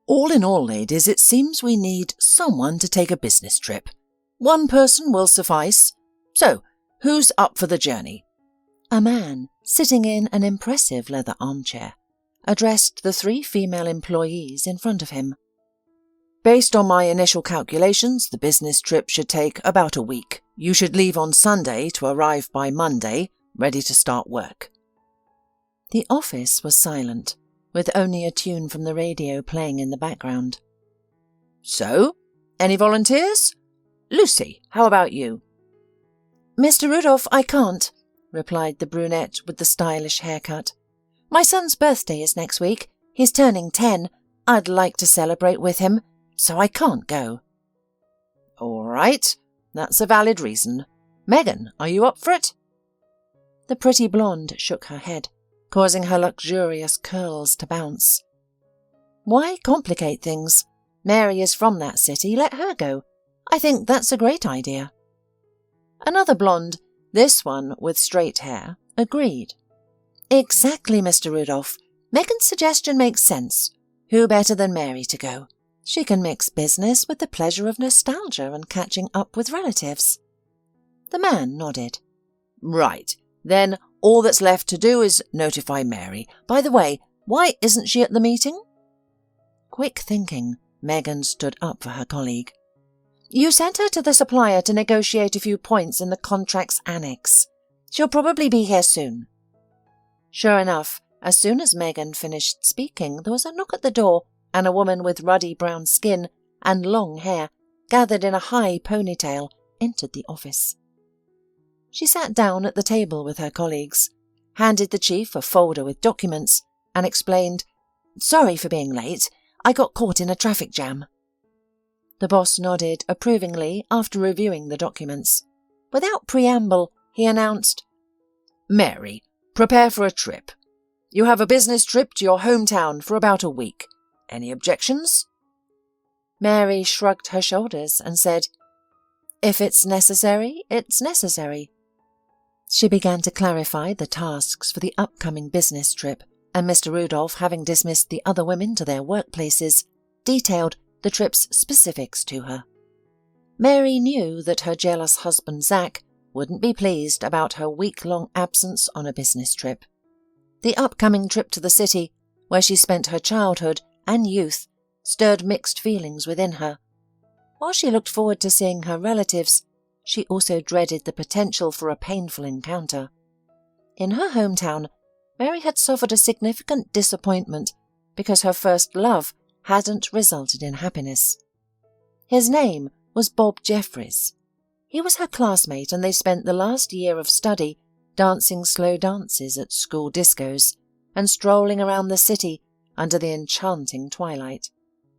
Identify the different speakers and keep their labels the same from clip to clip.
Speaker 1: All in all, ladies, it seems we need someone to take a business trip. One person will suffice. So, who's up for the journey?" A man, sitting in an impressive leather armchair, addressed the 3 female employees in front of him. "Based on my initial calculations, the business trip should take about a week. You should leave on Sunday to arrive by Monday, ready to start work." The office was silent, with only a tune from the radio playing in the background. "So, any volunteers? Lucy, how about you?" "Mr. Rudolph, I can't," replied the brunette with the stylish haircut. "My son's birthday is next week. He's turning 10. I'd like to celebrate with him, so I can't go." "All right, that's a valid reason. Megan, are you up for it?" The pretty blonde shook her head, causing her luxurious curls to bounce. "Why complicate things? Mary is from that city, let her go. I think that's a great idea." Another blonde, this one with straight hair, agreed. "Exactly, Mr. Rudolph. Megan's suggestion makes sense. Who better than Mary to go? She can mix business with the pleasure of nostalgia and catching up with relatives." The man nodded. "Right, then all that's left to do is notify Mary. By the way, why isn't she at the meeting?" Quick thinking, Megan stood up for her colleague. "You sent her to the supplier to negotiate a few points in the contract's annex. She'll probably be here soon." Sure enough, as soon as Megan finished speaking, there was a knock at the door, and a woman with ruddy brown skin and long hair, gathered in a high ponytail, entered the office. She sat down at the table with her colleagues, handed the chief a folder with documents, and explained, "Sorry for being late. I got caught in a traffic jam." The boss nodded approvingly after reviewing the documents. Without preamble, he announced, "Mary, prepare for a trip. You have a business trip to your hometown for about a week. Any objections?" Mary shrugged her shoulders and said, "If it's necessary, it's necessary." She began to clarify the tasks for the upcoming business trip, and Mr. Rudolph, having dismissed the other women to their workplaces, detailed the trip's specifics to her. Mary knew that her jealous husband Zach wouldn't be pleased about her week-long absence on a business trip. The upcoming trip to the city, where she spent her childhood and youth, stirred mixed feelings within her. While she looked forward to seeing her relatives, she also dreaded the potential for a painful encounter. In her hometown, Mary had suffered a significant disappointment because her first love hadn't resulted in happiness. His name was Bob Jeffries. He was her classmate, and they spent the last year of study dancing slow dances at school discos and strolling around the city under the enchanting twilight.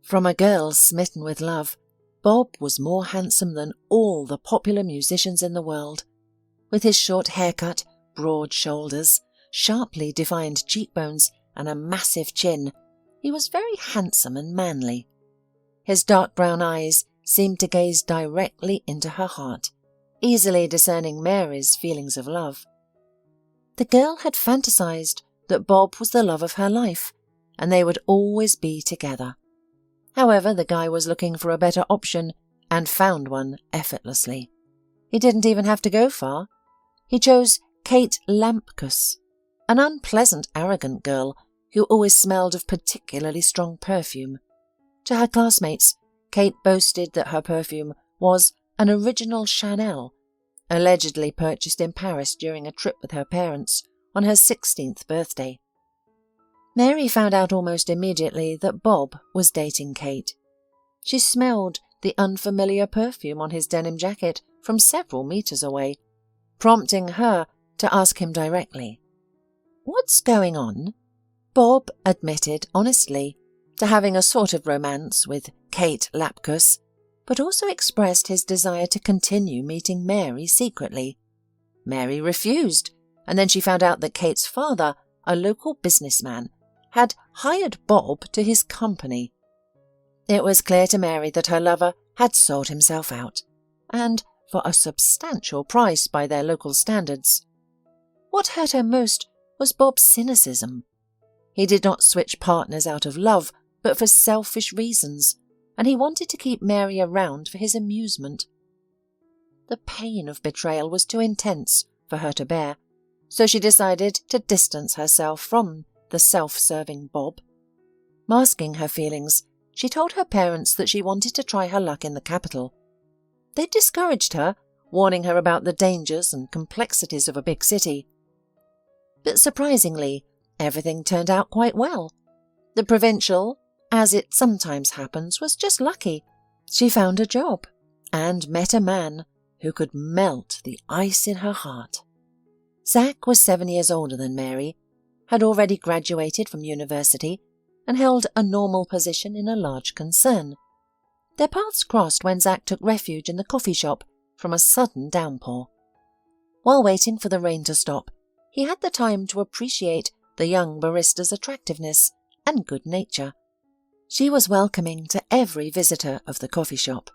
Speaker 1: From a girl smitten with love, Bob was more handsome than all the popular musicians in the world. With his short haircut, broad shoulders, sharply defined cheekbones, and a massive chin, he was very handsome and manly. His dark brown eyes seemed to gaze directly into her heart, easily discerning Mary's feelings of love. The girl had fantasized that Bob was the love of her life, and they would always be together. However, the guy was looking for a better option and found one effortlessly. He didn't even have to go far. He chose Kate Lampkus, an unpleasant, arrogant girl who always smelled of particularly strong perfume. To her classmates, Kate boasted that her perfume was an original Chanel, allegedly purchased in Paris during a trip with her parents on her 16th birthday. Mary found out almost immediately that Bob was dating Kate. She smelled the unfamiliar perfume on his denim jacket from several meters away, prompting her to ask him directly, "What's going on?" Bob admitted honestly to having a sort of romance with Kate Lapkus, but also expressed his desire to continue meeting Mary secretly. Mary refused, and then she found out that Kate's father, a local businessman, had hired Bob to his company. It was clear to Mary that her lover had sold himself out, and for a substantial price by their local standards. What hurt her most was Bob's cynicism. He did not switch partners out of love, but for selfish reasons, and he wanted to keep Mary around for his amusement. The pain of betrayal was too intense for her to bear, so she decided to distance herself from the self-serving Bob. Masking her feelings, she told her parents that she wanted to try her luck in the capital. They discouraged her, warning her about the dangers and complexities of a big city. But surprisingly, everything turned out quite well. The provincial, as it sometimes happens, was just lucky. She found a job and met a man who could melt the ice in her heart. Zach was 7 years older than Mary, had already graduated from university, and held a normal position in a large concern. Their paths crossed when Zach took refuge in the coffee shop from a sudden downpour. While waiting for the rain to stop, he had the time to appreciate the young barista's attractiveness and good nature. She was welcoming to every visitor of the coffee shop.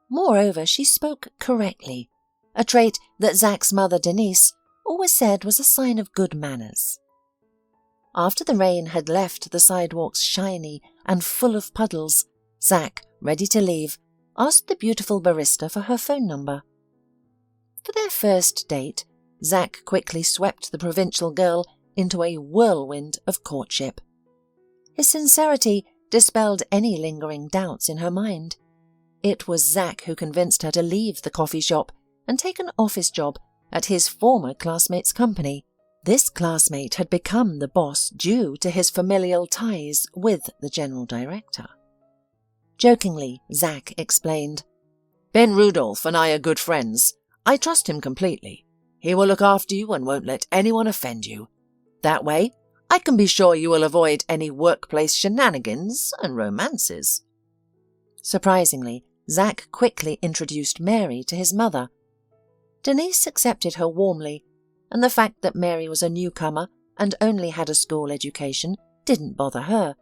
Speaker 1: Moreover, she spoke correctly, a trait that Zach's mother Denise always said was a sign of good manners. After the rain had left the sidewalks shiny and full of puddles, Zach, ready to leave, asked the beautiful barista for her phone number. For their first date, Zach quickly swept the provincial girl into a whirlwind of courtship. His sincerity dispelled any lingering doubts in her mind. It was Zach who convinced her to leave the coffee shop and take an office job at his former classmate's company. This classmate had become the boss due to his familial ties with the general director. Jokingly, Zach explained, "Ben Rudolph and I are good friends. I trust him completely. He will look after you and won't let anyone offend you. That way, I can be sure you will avoid any workplace shenanigans and romances." Surprisingly, Zach quickly introduced Mary to his mother. Denise accepted her warmly, and the fact that Mary was a newcomer and only had a school education didn't bother her.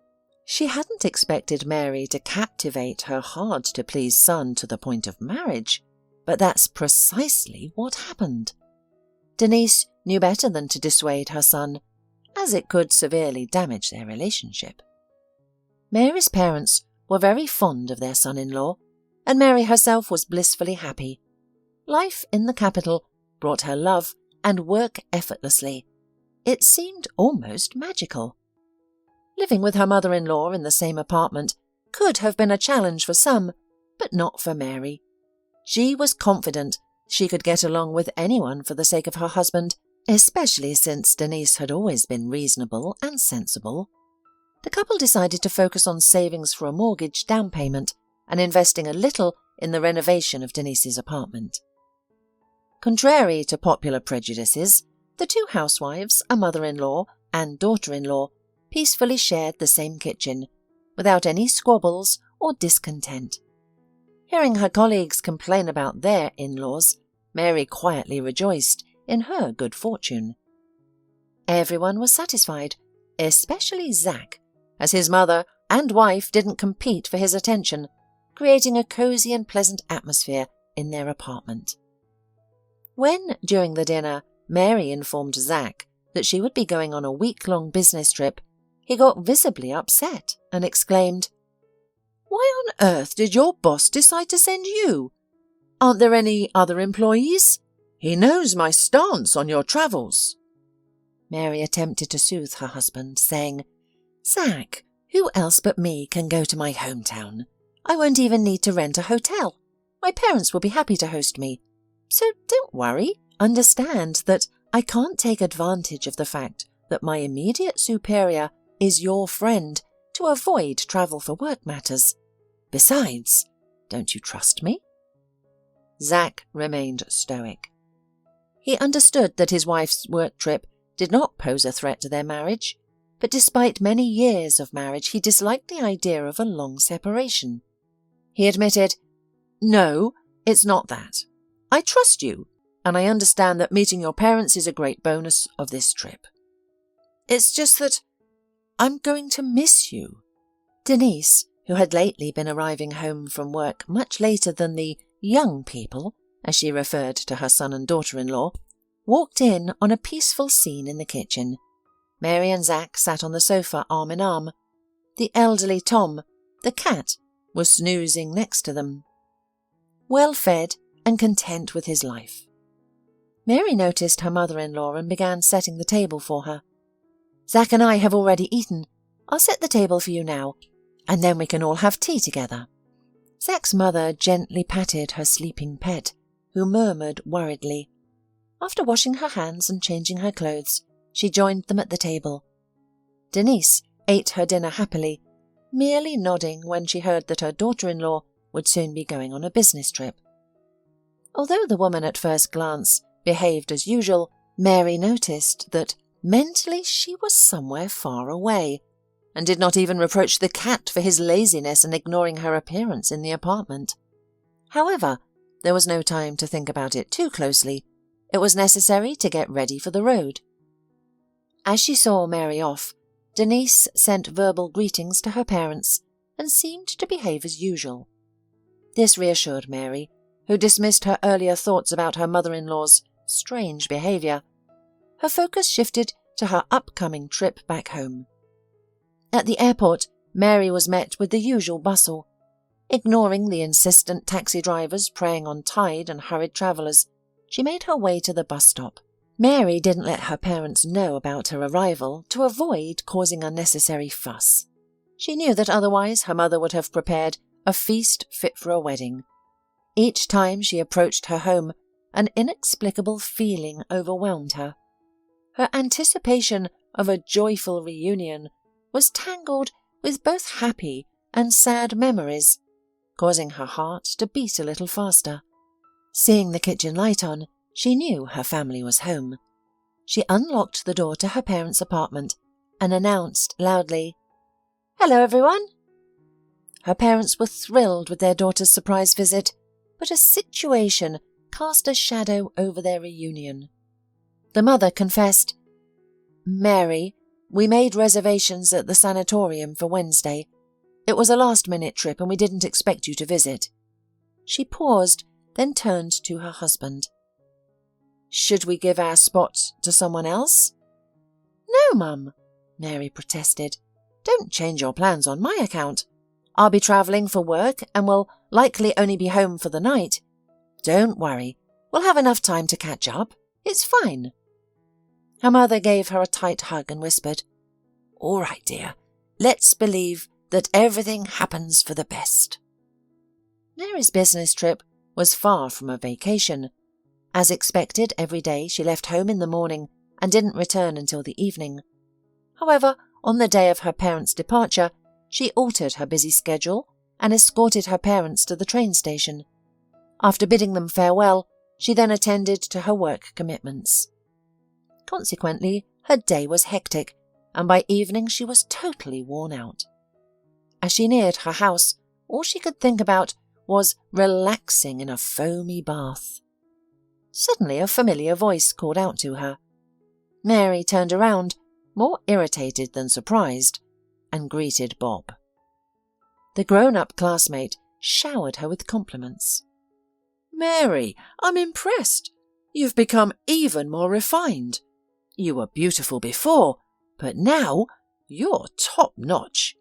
Speaker 1: She hadn't expected Mary to captivate her hard-to-please son to the point of marriage, but that's precisely what happened. Denise knew better than to dissuade her son, as it could severely damage their relationship. Mary's parents were very fond of their son-in-law, and Mary herself was blissfully happy. Life in the capital brought her love and work effortlessly. It seemed almost magical. Living with her mother-in-law in the same apartment could have been a challenge for some, but not for Mary. She was confident she could get along with anyone for the sake of her husband, especially since Denise had always been reasonable and sensible. The couple decided to focus on savings for a mortgage down payment and investing a little in the renovation of Denise's apartment. Contrary to popular prejudices, the two housewives, a mother-in-law and daughter-in-law, peacefully shared the same kitchen, without any squabbles or discontent. Hearing her colleagues complain about their in-laws, Mary quietly rejoiced in her good fortune. Everyone was satisfied, especially Zach, as his mother and wife didn't compete for his attention, creating a cozy and pleasant atmosphere in their apartment. When, during the dinner, Mary informed Zach that she would be going on a week-long business trip, he got visibly upset and exclaimed, "Why on earth did your boss decide to send you? Aren't there any other employees? He knows my stance on your travels." Mary attempted to soothe her husband, saying, "Zach, who else but me can go to my hometown? I won't even need to rent a hotel. My parents will be happy to host me. So don't worry. Understand that I can't take advantage of the fact that my immediate superior is your friend to avoid travel for work matters. Besides, don't you trust me?" Zach remained stoic. He understood that his wife's work trip did not pose a threat to their marriage, but despite many years of marriage, he disliked the idea of a long separation. He admitted, "No, it's not that. I trust you, and I understand that meeting your parents is a great bonus of this trip. It's just that I'm going to miss you." Denise, who had lately been arriving home from work much later than the young people, as she referred to her son and daughter-in-law, walked in on a peaceful scene in the kitchen. Mary and Zach sat on the sofa arm in arm. The elderly Tom, the cat, was snoozing next to them, well fed and content with his life. Mary noticed her mother-in-law and began setting the table for her. "Zack and I have already eaten. I'll set the table for you now, and then we can all have tea together." Zack's mother gently patted her sleeping pet, who murmured worriedly. After washing her hands and changing her clothes, she joined them at the table. Denise ate her dinner happily, merely nodding when she heard that her daughter-in-law would soon be going on a business trip. Although the woman at first glance behaved as usual, Mary noticed that mentally she was somewhere far away, and did not even reproach the cat for his laziness and ignoring her appearance in the apartment. However, there was no time to think about it too closely. It was necessary to get ready for the road. As she saw Mary off, Denise sent verbal greetings to her parents and seemed to behave as usual. This reassured Mary, who dismissed her earlier thoughts about her mother-in-law's strange behaviour. Her focus shifted to her upcoming trip back home. At the airport, Mary was met with the usual bustle. Ignoring the insistent taxi drivers preying on tired and hurried travellers, she made her way to the bus stop. Mary didn't let her parents know about her arrival to avoid causing unnecessary fuss. She knew that otherwise her mother would have prepared a feast fit for a wedding. Each time she approached her home, an inexplicable feeling overwhelmed her. Her anticipation of a joyful reunion was tangled with both happy and sad memories, causing her heart to beat a little faster. Seeing the kitchen light on, she knew her family was home. She unlocked the door to her parents' apartment and announced loudly, "Hello, everyone." Her parents were thrilled with their daughter's surprise visit, but a situation cast a shadow over their reunion. The mother confessed, "Mary, we made reservations at the sanatorium for Wednesday. It was a last-minute trip and we didn't expect you to visit." She paused, then turned to her husband. "Should we give our spot to someone else?" "No, Mum," Mary protested. "Don't change your plans on my account. I'll be travelling for work and will likely only be home for the night. Don't worry, we'll have enough time to catch up. It's fine." Her mother gave her a tight hug and whispered, "All right, dear, let's believe that everything happens for the best." Mary's business trip was far from a vacation. As expected, every day she left home in the morning and didn't return until the evening. However, on the day of her parents' departure, she altered her busy schedule and escorted her parents to the train station. After bidding them farewell, she then attended to her work commitments. Consequently, her day was hectic, and by evening she was totally worn out. As she neared her house, all she could think about was relaxing in a foamy bath. Suddenly a familiar voice called out to her. Mary turned around, more irritated than surprised, and greeted Bob. The grown-up classmate showered her with compliments. "Mary, I'm impressed. You've become even more refined. You were beautiful before, but now you're top-notch.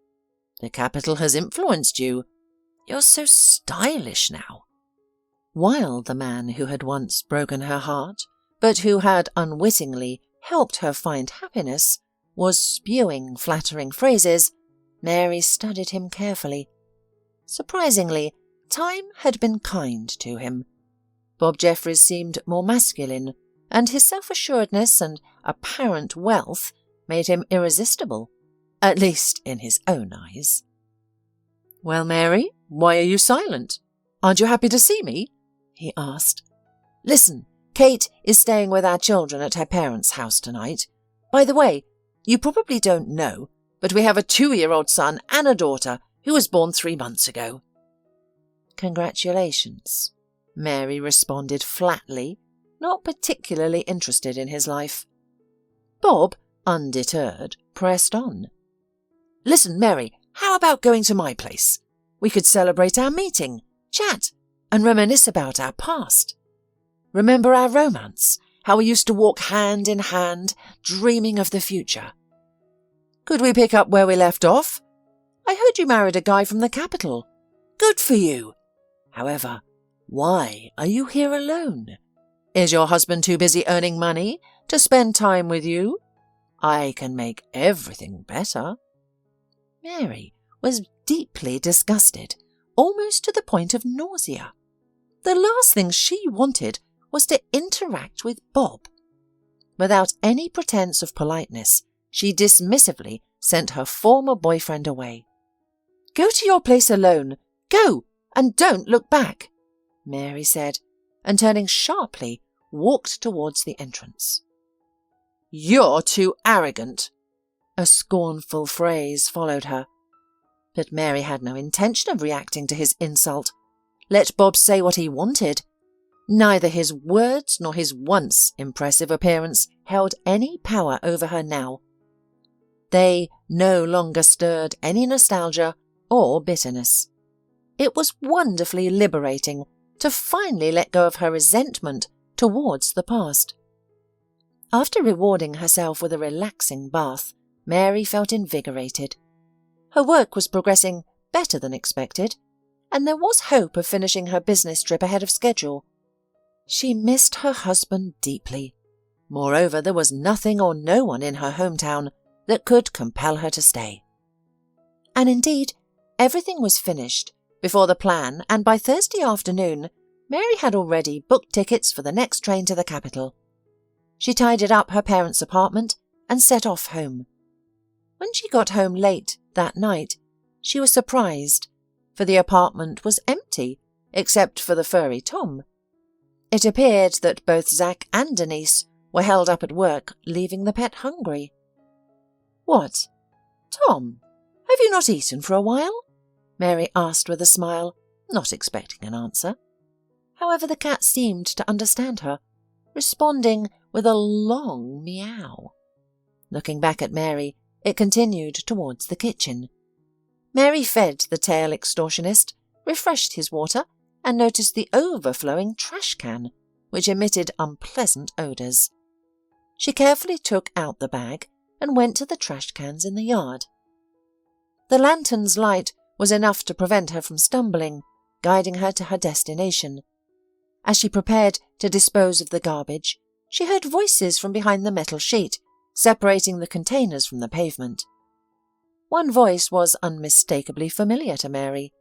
Speaker 1: The capital has influenced you. You're so stylish now." While the man who had once broken her heart, but who had unwittingly helped her find happiness, was spewing flattering phrases, Mary studied him carefully. Surprisingly, time had been kind to him. Bob Jeffries seemed more masculine, and his self-assuredness and apparent wealth made him irresistible, at least in his own eyes. "Well, Mary, why are you silent? Aren't you happy to see me?" he asked. "Listen, Kate is staying with our children at her parents' house tonight. By the way, you probably don't know, but we have a 2-year-old son and a daughter who was born 3 months ago." "Congratulations," Mary responded flatly, not particularly interested in his life. Bob, undeterred, pressed on. "Listen, Mary, how about going to my place? We could celebrate our meeting, chat, and reminisce about our past. Remember our romance, how we used to walk hand in hand, dreaming of the future. Could we pick up where we left off? I heard you married a guy from the capital. Good for you. However, why are you here alone? Is your husband too busy earning money to spend time with you? I can make everything better." Mary was deeply disgusted, almost to the point of nausea. The last thing she wanted was to interact with Bob. Without any pretense of politeness, she dismissively sent her former boyfriend away. "Go to your place alone. Go, and don't look back," Mary said, and turning sharply, walked towards the entrance. "You're too arrogant," a scornful phrase followed her. But Mary had no intention of reacting to his insult. Let Bob say what he wanted. Neither his words nor his once impressive appearance held any power over her now. They no longer stirred any nostalgia or bitterness. It was wonderfully liberating to finally let go of her resentment towards the past. After rewarding herself with a relaxing bath, Mary felt invigorated. Her work was progressing better than expected, and there was hope of finishing her business trip ahead of schedule. She missed her husband deeply. Moreover, there was nothing or no one in her hometown that could compel her to stay. And indeed, everything was finished before the plan, and by Thursday afternoon, Mary had already booked tickets for the next train to the capital. She tidied up her parents' apartment and set off home. When she got home late that night, she was surprised, for the apartment was empty, except for the furry Tom. It appeared that both Zack and Denise were held up at work, leaving the pet hungry. "What, Tom, have you not eaten for a while?" Mary asked with a smile, not expecting an answer. However, the cat seemed to understand her, responding with a long meow. Looking back at Mary, it continued towards the kitchen. Mary fed the tail extortionist, refreshed his water, and noticed the overflowing trash can, which emitted unpleasant odours. She carefully took out the bag and went to the trash cans in the yard. The lantern's light was enough to prevent her from stumbling, guiding her to her destination. As she prepared to dispose of the garbage, she heard voices from behind the metal sheet, separating the containers from the pavement. One voice was unmistakably familiar to Mary.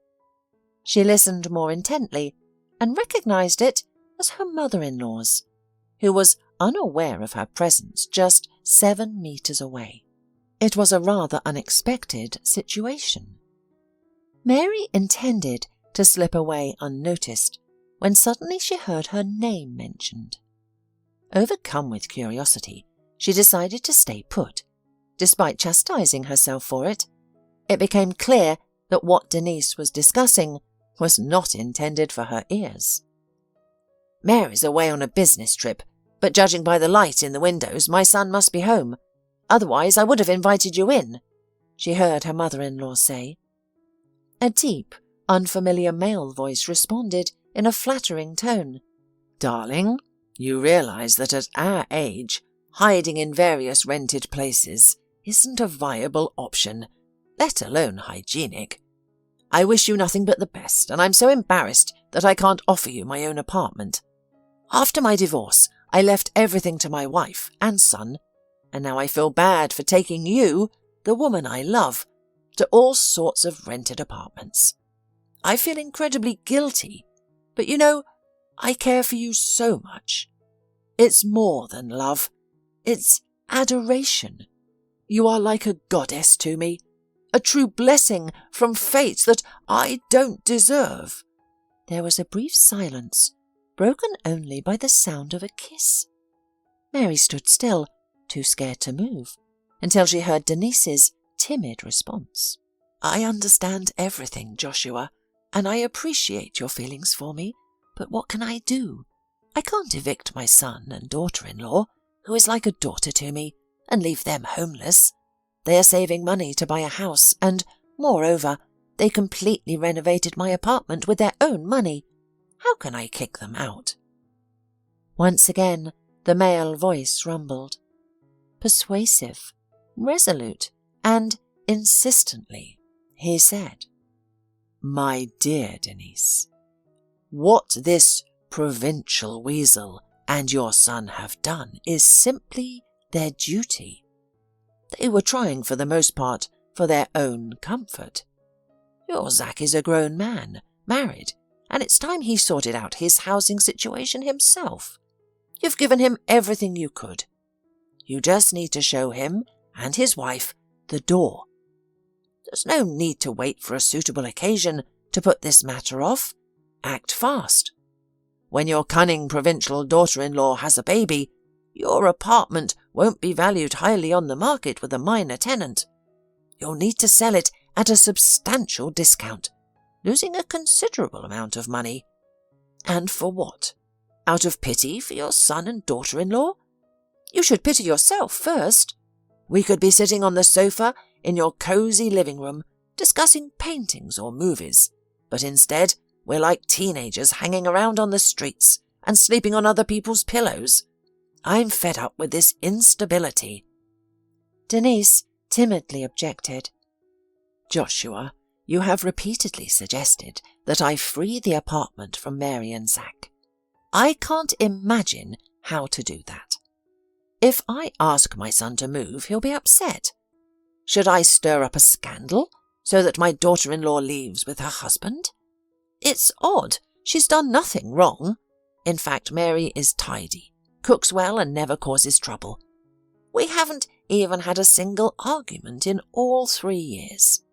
Speaker 1: She listened more intently and recognized it as her mother-in-law's, who was unaware of her presence just 7 meters away. It was a rather unexpected situation. Mary intended to slip away unnoticed when suddenly she heard her name mentioned. Overcome with curiosity, she decided to stay put. Despite chastising herself for it, it became clear that what Denise was discussing was not intended for her ears. "Mary's away on a business trip, but judging by the light in the windows, my son must be home. Otherwise I would have invited you in," she heard her mother-in-law say. A deep, unfamiliar male voice responded in a flattering tone. "Darling, you realize that at our age, hiding in various rented places isn't a viable option, let alone hygienic. I wish you nothing but the best, and I'm so embarrassed that I can't offer you my own apartment. After my divorce, I left everything to my wife and son, and now I feel bad for taking you, the woman I love, to all sorts of rented apartments. I feel incredibly guilty, but you know, I care for you so much. It's more than love. It's adoration. You are like a goddess to me, a true blessing from fate that I don't deserve." There was a brief silence, broken only by the sound of a kiss. Mary stood still, too scared to move, until she heard Denise's timid response. "I understand everything, Joshua, and I appreciate your feelings for me, but what can I do? I can't evict my son and daughter-in-law, who is like a daughter to me, and leave them homeless. They are saving money to buy a house, and, moreover, they completely renovated my apartment with their own money. How can I kick them out?" Once again, the male voice rumbled. Persuasive, resolute, and insistently, he said. "My dear Denise, what this provincial weasel and your son have done is simply their duty. They were trying for the most part for their own comfort. Your Zack is a grown man, married, and it's time he sorted out his housing situation himself. You've given him everything you could. You just need to show him and his wife the door. There's no need to wait for a suitable occasion to put this matter off. Act fast. When your cunning provincial daughter-in-law has a baby, your apartment won't be valued highly on the market with a minor tenant. You'll need to sell it at a substantial discount, losing a considerable amount of money. And for what? Out of pity for your son and daughter-in-law? You should pity yourself first. We could be sitting on the sofa in your cosy living room discussing paintings or movies, but instead we're like teenagers hanging around on the streets and sleeping on other people's pillows. I'm fed up with this instability." Denise timidly objected. "Joshua, you have repeatedly suggested that I free the apartment from Mary and Zack. I can't imagine how to do that. If I ask my son to move, he'll be upset. Should I stir up a scandal so that my daughter-in-law leaves with her husband? It's odd. She's done nothing wrong. In fact, Mary is tidy, cooks well and never causes trouble. We haven't even had a single argument in all 3 years."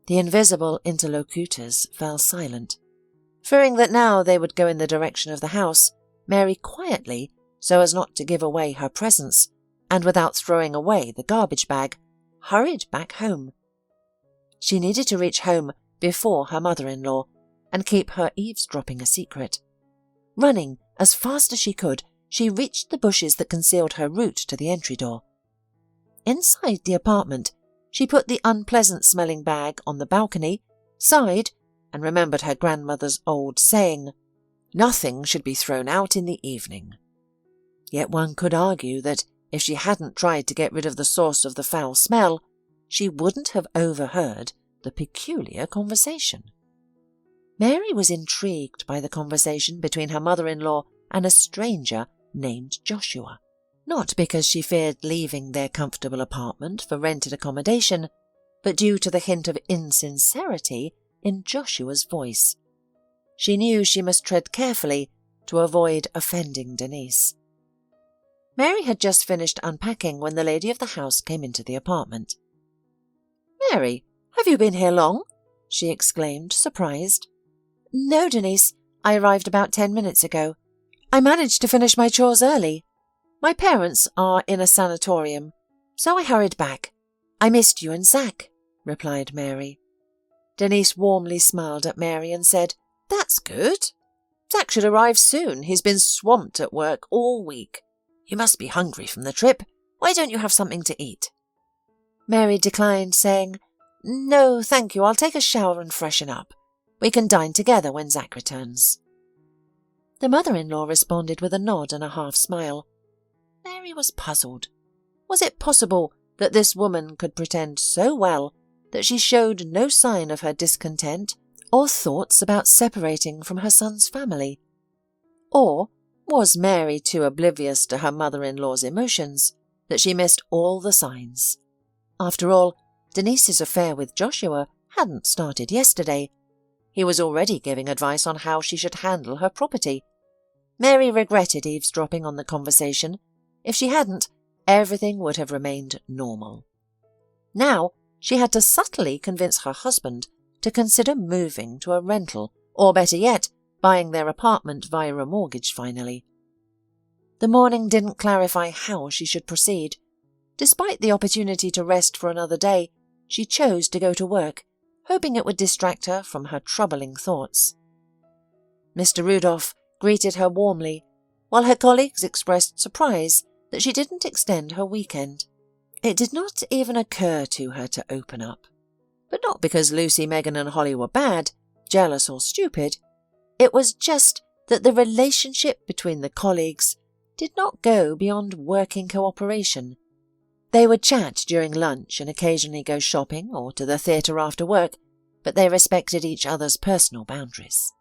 Speaker 1: The invisible interlocutors fell silent. Fearing that now they would go in the direction of the house, Mary quietly, so as not to give away her presence, and without throwing away the garbage bag, hurried back home. She needed to reach home before her mother-in-law and keep her eavesdropping a secret. Running as fast as she could, she reached the bushes that concealed her route to the entry door. Inside the apartment, she put the unpleasant-smelling bag on the balcony, sighed, and remembered her grandmother's old saying, "Nothing should be thrown out in the evening." Yet one could argue that if she hadn't tried to get rid of the source of the foul smell, she wouldn't have overheard the peculiar conversation. Mary was intrigued by the conversation between her mother-in-law and a stranger named Joshua, not because she feared leaving their comfortable apartment for rented accommodation, but due to the hint of insincerity in Joshua's voice. She knew she must tread carefully to avoid offending Denise. Mary had just finished unpacking when the lady of the house came into the apartment. "Mary, have you been here long?" she exclaimed, surprised. "No, Denise. I arrived about 10 minutes ago. I managed to finish my chores early. My parents are in a sanatorium, so I hurried back. I missed you and Zack," replied Mary. Denise warmly smiled at Mary and said, "That's good. Zack should arrive soon. He's been swamped at work all week. You must be hungry from the trip. Why don't you have something to eat?" Mary declined, saying, "No, thank you. I'll take a shower and freshen up. We can dine together when Zack returns." The mother-in-law responded with a nod and a half-smile. Mary was puzzled. Was it possible that this woman could pretend so well that she showed no sign of her discontent or thoughts about separating from her son's family? Or was Mary too oblivious to her mother-in-law's emotions that she missed all the signs? After all, Denise's affair with Joshua hadn't started yesterday. He was already giving advice on how she should handle her property. Mary regretted eavesdropping on the conversation. If she hadn't, everything would have remained normal. Now she had to subtly convince her husband to consider moving to a rental, or better yet, buying their apartment via a mortgage finally. The morning didn't clarify how she should proceed. Despite the opportunity to rest for another day, she chose to go to work, hoping it would distract her from her troubling thoughts. Mr. Rudolph greeted her warmly, while her colleagues expressed surprise that she didn't extend her weekend. It did not even occur to her to open up. But not because Lucy, Megan and Holly were bad, jealous or stupid. It was just that the relationship between the colleagues did not go beyond working cooperation. They would chat during lunch and occasionally go shopping or to the theatre after work, but they respected each other's personal boundaries.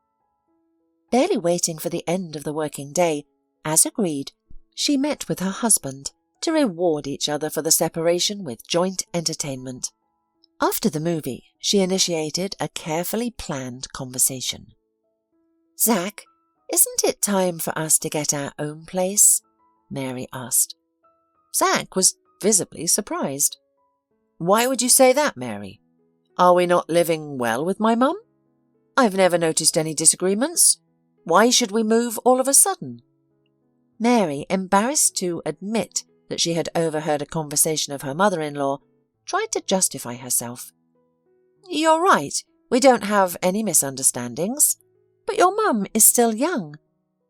Speaker 1: Barely waiting for the end of the working day, as agreed, she met with her husband to reward each other for the separation with joint entertainment. After the movie, she initiated a carefully planned conversation. "Zack, isn't it time for us to get our own place?" Mary asked. Zack was visibly surprised. "Why would you say that, Mary? Are we not living well with my mum? I've never noticed any disagreements. Why should we move all of a sudden?" Mary, embarrassed to admit that she had overheard a conversation of her mother-in-law, tried to justify herself. "You're right, we don't have any misunderstandings. But your mum is still young.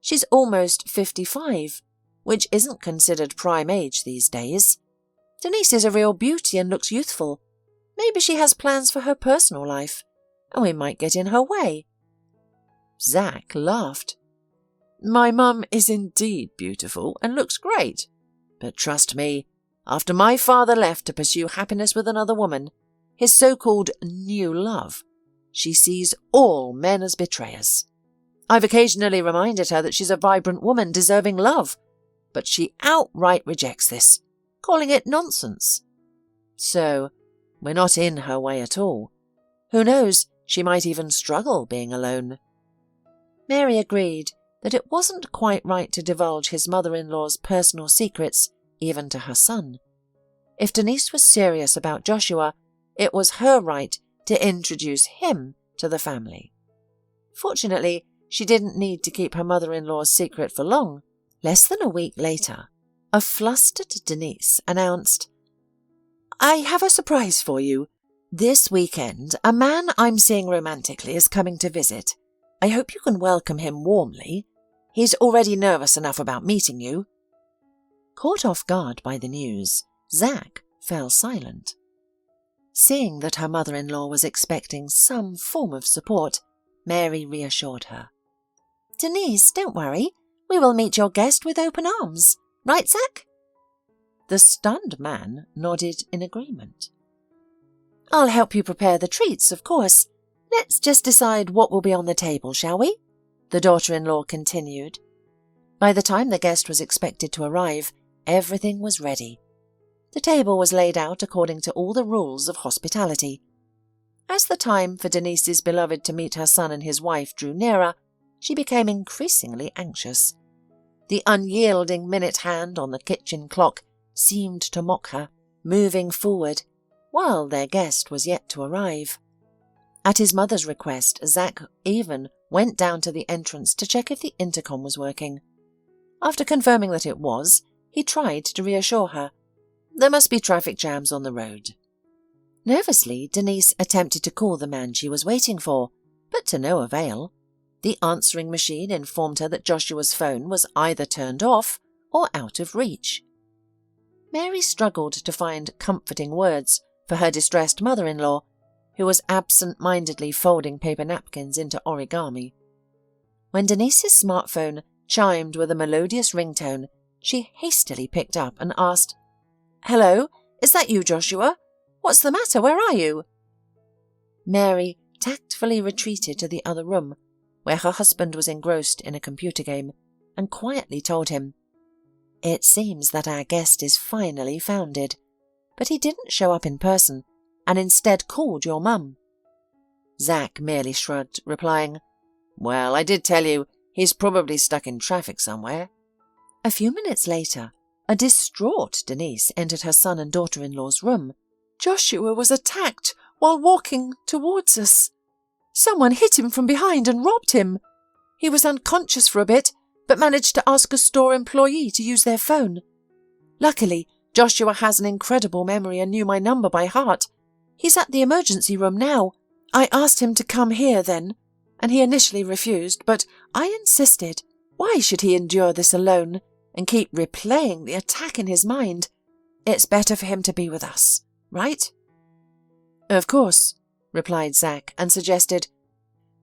Speaker 1: She's almost 55, which isn't considered prime age these days. Denise is a real beauty and looks youthful. Maybe she has plans for her personal life, and we might get in her way." Zack laughed. "My mum is indeed beautiful and looks great. But trust me, after my father left to pursue happiness with another woman, his so-called new love, she sees all men as betrayers. I've occasionally reminded her that she's a vibrant woman deserving love, but she outright rejects this, calling it nonsense. So, we're not in her way at all. Who knows, she might even struggle being alone." Mary agreed that it wasn't quite right to divulge his mother-in-law's personal secrets, even to her son. If Denise was serious about Joshua, it was her right to introduce him to the family. Fortunately, she didn't need to keep her mother-in-law's secret for long. Less than a week later, a flustered Denise announced, "I have a surprise for you. This weekend, a man I'm seeing romantically is coming to visit. I hope you can welcome him warmly. He's already nervous enough about meeting you." Caught off guard by the news, Zack fell silent. Seeing that her mother-in-law was expecting some form of support, Mary reassured her. "Denise, don't worry. We will meet your guest with open arms. Right, Zack?" The stunned man nodded in agreement. "I'll help you prepare the treats, of course. Let's just decide what will be on the table, shall we?" the daughter-in-law continued. By the time the guest was expected to arrive, everything was ready. The table was laid out according to all the rules of hospitality. As the time for Denise's beloved to meet her son and his wife drew nearer, she became increasingly anxious. The unyielding minute hand on the kitchen clock seemed to mock her, moving forward, while their guest was yet to arrive. At his mother's request, Zack even went down to the entrance to check if the intercom was working. After confirming that it was, he tried to reassure her. There must be traffic jams on the road. Nervously, Denise attempted to call the man she was waiting for, but to no avail. The answering machine informed her that Joshua's phone was either turned off or out of reach. Mary struggled to find comforting words for her distressed mother-in-law, who was absent-mindedly folding paper napkins into origami. When Denise's smartphone chimed with a melodious ringtone, she hastily picked up and asked, "Hello, is that you, Joshua? What's the matter? Where are you?" Mary tactfully retreated to the other room, where her husband was engrossed in a computer game, and quietly told him, "It seems that our guest is finally founded, but he didn't show up in person, and instead called your mum." Zack merely shrugged, replying, "Well, I did tell you, he's probably stuck in traffic somewhere." A few minutes later, a distraught Denise entered her son and daughter-in-law's room. "Joshua was attacked while walking towards us. Someone hit him from behind and robbed him. He was unconscious for a bit, but managed to ask a store employee to use their phone. Luckily, Joshua has an incredible memory and knew my number by heart. He's at the emergency room now. I asked him to come here then, and he initially refused, but I insisted. Why should he endure this alone and keep replaying the attack in his mind? It's better for him to be with us, right?" "Of course," replied Zack, and suggested,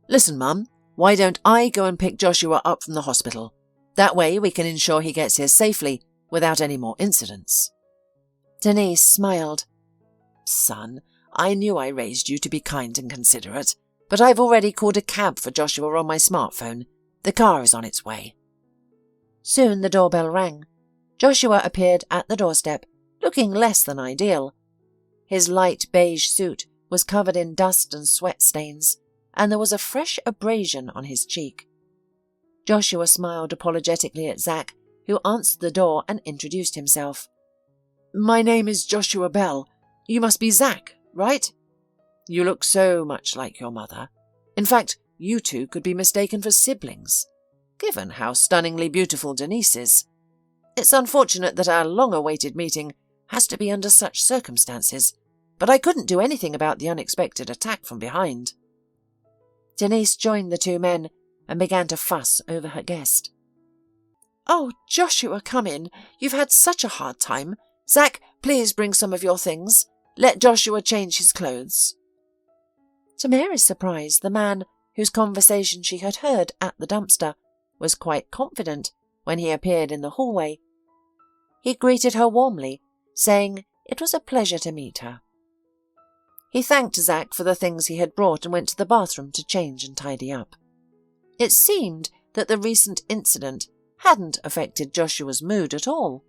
Speaker 1: "Listen, Mum, why don't I go and pick Joshua up from the hospital? That way we can ensure he gets here safely without any more incidents." Denise smiled. "Son, I knew I raised you to be kind and considerate, but I've already called a cab for Joshua on my smartphone. The car is on its way." Soon the doorbell rang. Joshua appeared at the doorstep, looking less than ideal. His light beige suit was covered in dust and sweat stains, and there was a fresh abrasion on his cheek. Joshua smiled apologetically at Zach, who answered the door and introduced himself. "My name is Joshua Bell. You must be Zach, right? You look so much like your mother. In fact, you two could be mistaken for siblings, given how stunningly beautiful Denise is. It's unfortunate that our long-awaited meeting has to be under such circumstances, but I couldn't do anything about the unexpected attack from behind." Denise joined the two men and began to fuss over her guest. "Oh, Joshua, come in. You've had such a hard time. Zach, please bring some of your things. Let Joshua change his clothes." To Mary's surprise, the man whose conversation she had heard at the dumpster was quite confident when he appeared in the hallway. He greeted her warmly, saying it was a pleasure to meet her. He thanked Zach for the things he had brought and went to the bathroom to change and tidy up. It seemed that the recent incident hadn't affected Joshua's mood at all.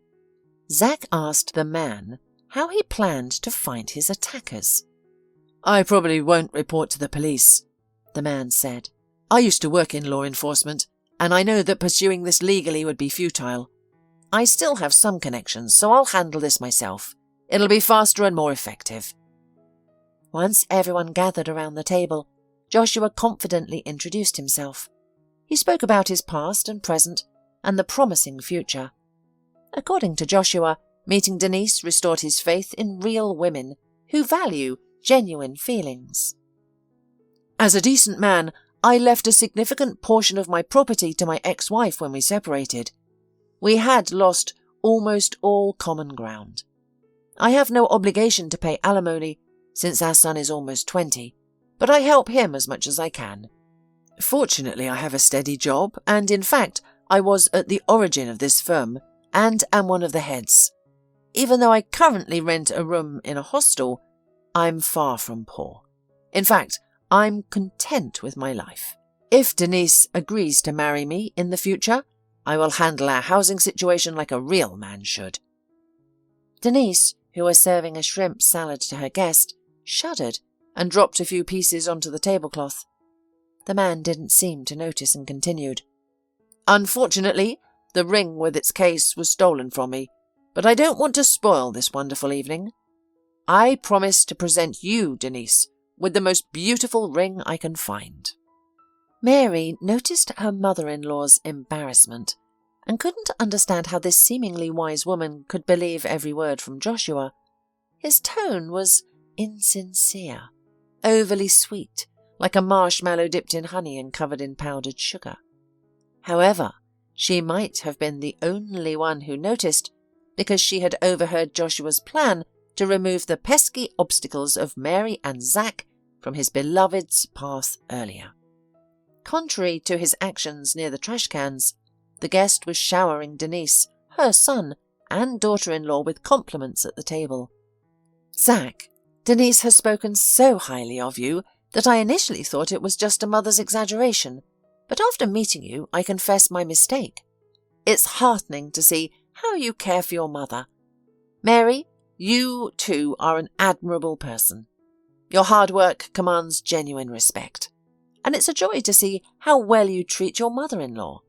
Speaker 1: Zach asked the man how he planned to find his attackers. "I probably won't report to the police," the man said. "I used to work in law enforcement, and I know that pursuing this legally would be futile. I still have some connections, so I'll handle this myself. It'll be faster and more effective." Once everyone gathered around the table, Joshua confidently introduced himself. He spoke about his past and present and the promising future. According to Joshua, meeting Denise restored his faith in real women who value genuine feelings. "As a decent man, I left a significant portion of my property to my ex-wife when we separated. We had lost almost all common ground. I have no obligation to pay alimony since our son is almost 20, but I help him as much as I can. Fortunately, I have a steady job, and in fact, I was at the origin of this firm and am one of the heads. Even though I currently rent a room in a hostel, I'm far from poor. In fact, I'm content with my life. If Denise agrees to marry me in the future, I will handle our housing situation like a real man should." Denise, who was serving a shrimp salad to her guest, shuddered and dropped a few pieces onto the tablecloth. The man didn't seem to notice and continued. "Unfortunately, the ring with its case was stolen from me, but I don't want to spoil this wonderful evening. I promise to present you, Denise, with the most beautiful ring I can find." Mary noticed her mother-in-law's embarrassment and couldn't understand how this seemingly wise woman could believe every word from Joshua. His tone was insincere, overly sweet, like a marshmallow dipped in honey and covered in powdered sugar. However, she might have been the only one who noticed, because she had overheard Joshua's plan to remove the pesky obstacles of Mary and Zach from his beloved's path earlier. Contrary to his actions near the trash cans, the guest was showering Denise, her son, and daughter-in-law with compliments at the table. "Zach, Denise has spoken so highly of you that I initially thought it was just a mother's exaggeration, but after meeting you, I confess my mistake. It's heartening to see how you care for your mother. Mary, you too are an admirable person. Your hard work commands genuine respect, and it's a joy to see how well you treat your mother-in-law."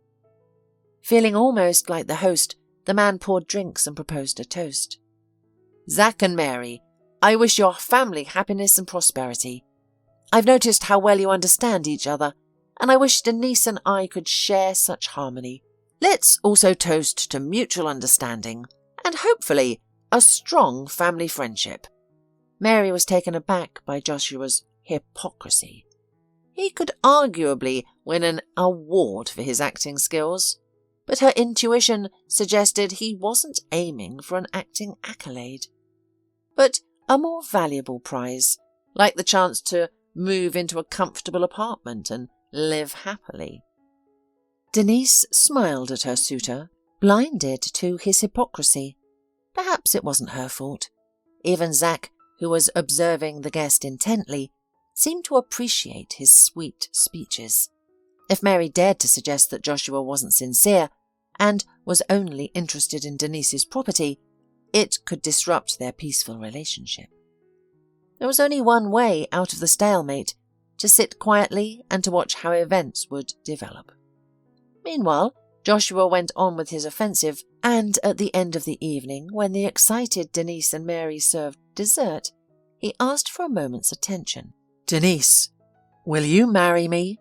Speaker 1: Feeling almost like the host, the man poured drinks and proposed a toast. "Zach and Mary, I wish your family happiness and prosperity. I've noticed how well you understand each other, and I wish Denise and I could share such harmony. Let's also toast to mutual understanding and hopefully a strong family friendship." Mary was taken aback by Joshua's hypocrisy. He could arguably win an award for his acting skills, but her intuition suggested he wasn't aiming for an acting accolade, but a more valuable prize, like the chance to move into a comfortable apartment and live happily. Denise smiled at her suitor, blinded to his hypocrisy. Perhaps it wasn't her fault. Even Zach, who was observing the guest intently, seemed to appreciate his sweet speeches. If Mary dared to suggest that Joshua wasn't sincere and was only interested in Denise's property, it could disrupt their peaceful relationship. There was only one way out of the stalemate: to sit quietly and to watch how events would develop. Meanwhile, Joshua went on with his offensive, and at the end of the evening, when the excited Denise and Mary served dessert, he asked for a moment's attention. "Denise, will you marry me?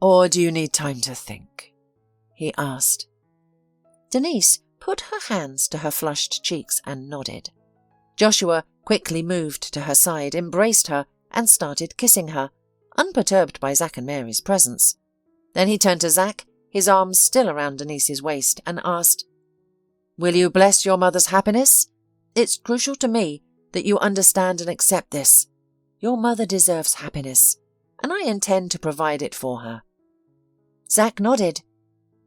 Speaker 1: Or do you need time to think?" he asked. Denise put her hands to her flushed cheeks and nodded. Joshua quickly moved to her side, embraced her, and started kissing her, unperturbed by Zach and Mary's presence. Then he turned to Zach, his arms still around Denise's waist, and asked, "Will you bless your mother's happiness? It's crucial to me that you understand and accept this. Your mother deserves happiness, and I intend to provide it for her." Zach nodded.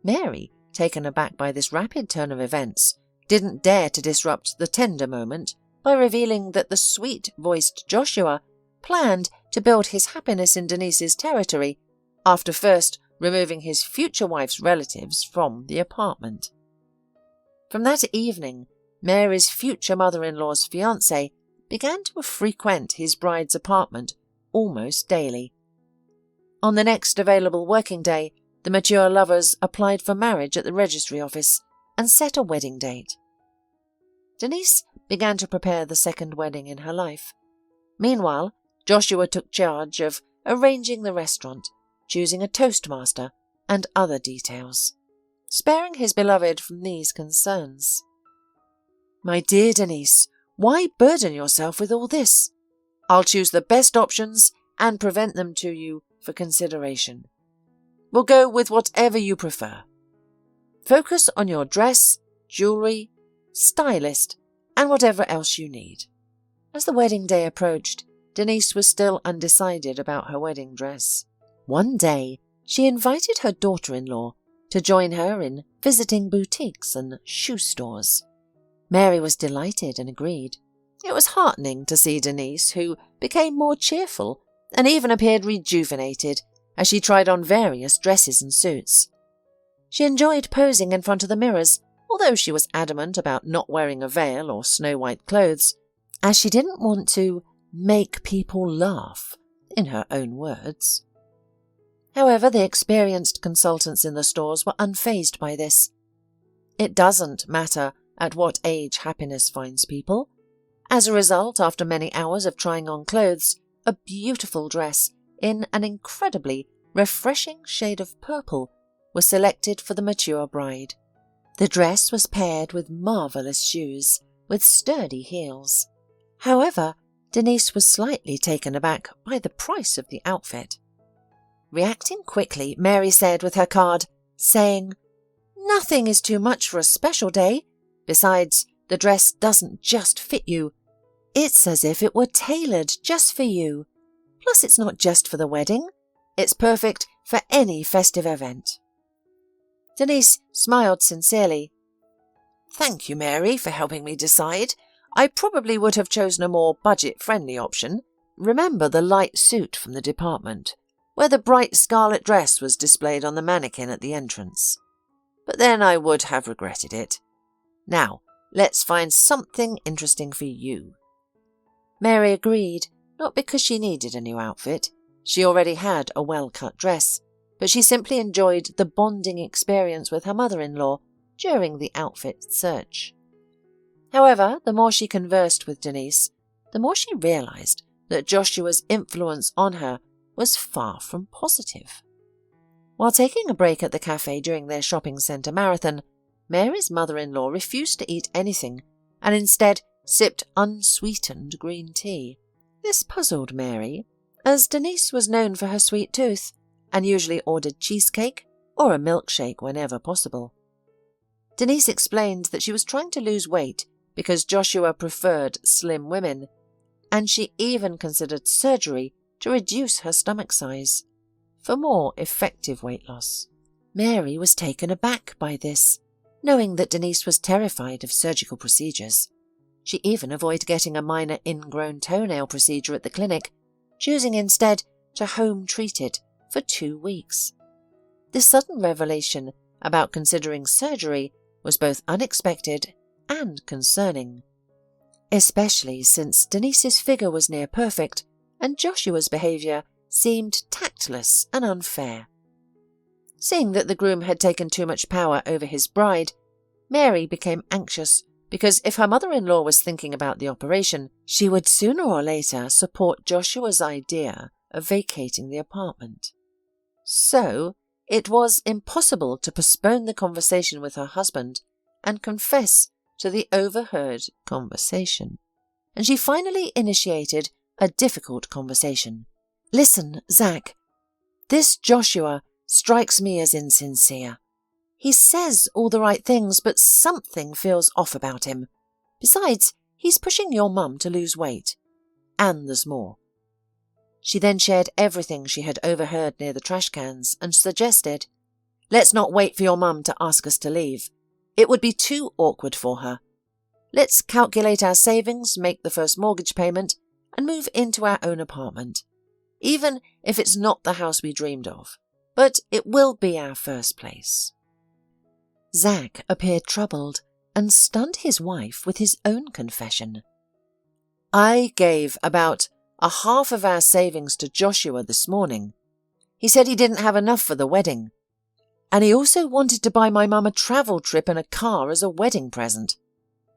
Speaker 1: Mary, taken aback by this rapid turn of events, didn't dare to disrupt the tender moment by revealing that the sweet-voiced Joshua planned to build his happiness in Denise's territory after first removing his future wife's relatives from the apartment. From that evening, Mary's future mother-in-law's fiancé began to frequent his bride's apartment almost daily. On the next available working day, the mature lovers applied for marriage at the registry office and set a wedding date. Denise began to prepare the second wedding in her life. Meanwhile, Joshua took charge of arranging the restaurant, choosing a toastmaster, and other details, sparing his beloved from these concerns. "My dear Denise, why burden yourself with all this? I'll choose the best options and present them to you for consideration. We'll go with whatever you prefer. Focus on your dress, jewellery, stylist, and whatever else you need." As the wedding day approached, Denise was still undecided about her wedding dress. One day, she invited her daughter-in-law to join her in visiting boutiques and shoe stores. Mary was delighted and agreed. It was heartening to see Denise, who became more cheerful and even appeared rejuvenated as she tried on various dresses and suits. She enjoyed posing in front of the mirrors, although she was adamant about not wearing a veil or snow-white clothes, as she didn't want to make people laugh, in her own words. However, the experienced consultants in the stores were unfazed by this. It doesn't matter at what age happiness finds people. As a result, after many hours of trying on clothes, a beautiful dress in an incredibly refreshing shade of purple was selected for the mature bride. The dress was paired with marvellous shoes with sturdy heels. However, Denise was slightly taken aback by the price of the outfit. Reacting quickly, Mary said with her card, saying, "Nothing is too much for a special day. Besides, the dress doesn't just fit you. It's as if it were tailored just for you. Plus, it's not just for the wedding. It's perfect for any festive event." Denise smiled sincerely. "Thank you, Mary, for helping me decide. I probably would have chosen a more budget-friendly option. Remember the light suit from the department, where the bright scarlet dress was displayed on the mannequin at the entrance. But then I would have regretted it. Now, let's find something interesting for you." Mary agreed, not because she needed a new outfit. She already had a well-cut dress, but she simply enjoyed the bonding experience with her mother-in-law during the outfit search. However, the more she conversed with Denise, the more she realized that Joshua's influence on her was far from positive. While taking a break at the cafe during their shopping centre marathon, Mary's mother-in-law refused to eat anything and instead sipped unsweetened green tea. This puzzled Mary, as Denise was known for her sweet tooth and usually ordered cheesecake or a milkshake whenever possible. Denise explained that she was trying to lose weight because Joshua preferred slim women, and she even considered surgery to reduce her stomach size for more effective weight loss. Mary was taken aback by this, knowing that Denise was terrified of surgical procedures. She even avoided getting a minor ingrown toenail procedure at the clinic, choosing instead to home-treat it for 2 weeks. This sudden revelation about considering surgery was both unexpected and concerning, especially since Denise's figure was near perfect and Joshua's behaviour seemed tactless and unfair. Seeing that the groom had taken too much power over his bride, Mary became anxious because if her mother-in-law was thinking about the operation, she would sooner or later support Joshua's idea of vacating the apartment. So, it was impossible to postpone the conversation with her husband and confess to the overheard conversation. And she finally initiated a difficult conversation. "Listen, Zach, this Joshua strikes me as insincere. He says all the right things, but something feels off about him. Besides, he's pushing your mum to lose weight. And there's more." She then shared everything she had overheard near the trash cans and suggested, "Let's not wait for your mum to ask us to leave. It would be too awkward for her. Let's calculate our savings, make the first mortgage payment, and move into our own apartment. Even if it's not the house we dreamed of. But it will be our first place." Zach appeared troubled and stunned his wife with his own confession. "I gave about a half of our savings to Joshua this morning. He said he didn't have enough for the wedding. And he also wanted to buy my mum a travel trip and a car as a wedding present.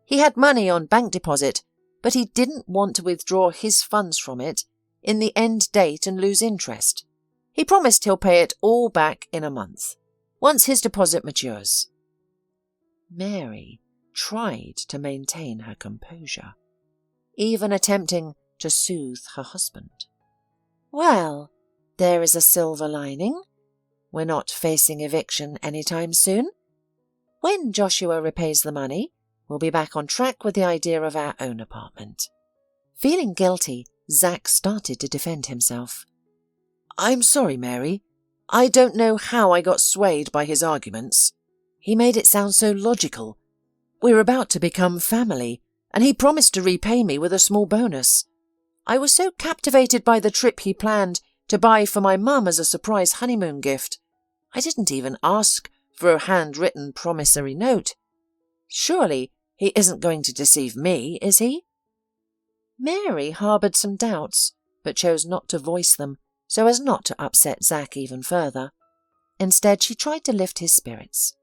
Speaker 1: He had money on bank deposit, but he didn't want to withdraw his funds from it in the end date and lose interest. He promised he'll pay it all back in a month, once his deposit matures." Mary tried to maintain her composure, even attempting to soothe her husband. "Well, there is a silver lining. We're not facing eviction anytime soon. When Joshua repays the money, we'll be back on track with the idea of our own apartment." Feeling guilty, Zach started to defend himself. "I'm sorry, Mary. I don't know how I got swayed by his arguments. He made it sound so logical. We're about to become family, and he promised to repay me with a small bonus. I was so captivated by the trip he planned to buy for my mum as a surprise honeymoon gift. I didn't even ask for a handwritten promissory note. Surely he isn't going to deceive me, is he?" Mary harboured some doubts, but chose not to voice them so as not to upset Zach even further. Instead, she tried to lift his spirits.